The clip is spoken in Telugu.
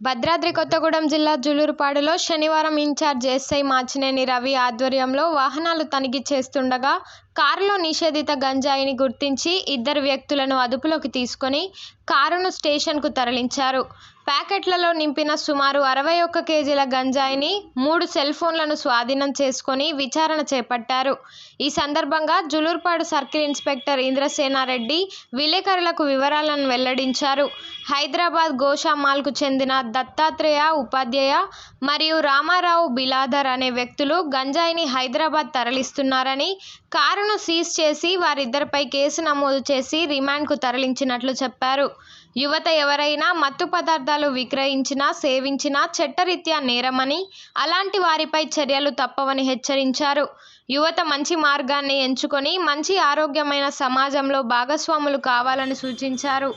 భద్రాద్రి కొత్తగూడెం జిల్లా జులూరుపాడులో శనివారం ఇన్ఛార్జ్ ఎస్ఐ మాచినేని రవి ఆధ్వర్యంలో వాహనాలు తనిఖీ చేస్తుండగా కారులో నిషేధిత గంజాయిని గుర్తించి ఇద్దరు వ్యక్తులను అదుపులోకి తీసుకొని కారును స్టేషన్కు తరలించారు. ప్యాకెట్లలో నింపిన సుమారు 61 కేజీల గంజాయిని 3 సెల్ ఫోన్లను స్వాధీనం చేసుకొని విచారణ చేపట్టారు. ఈ సందర్భంగా జులూరుపాడు సర్కిల్ ఇన్స్పెక్టర్ ఇంద్రసేనారెడ్డి విలేకరులకు వివరాలను వెల్లడించారు. హైదరాబాద్ గోషామాల్కు చెందిన దత్తాత్రేయ ఉపాధ్యాయ మరియు రామారావు బిలాధర్ అనే వ్యక్తులు గంజాయిని హైదరాబాద్ తరలిస్తున్నారని, కారును సీజ్ చేసి వారిద్దరిపై కేసు నమోదు చేసి రిమాండ్కు తరలించినట్లు చెప్పారు. యువత ఎవరైనా మత్తు పదార్థాలు విక్రయించినా, సేవించినా చట్టరీత్యా నేరమని, అలాంటి వారిపై చర్యలు తప్పవని హెచ్చరించారు. యువత మంచి మార్గాన్ని ఎంచుకొని మంచి ఆరోగ్యమైన సమాజంలో భాగస్వాములు కావాలని సూచించారు.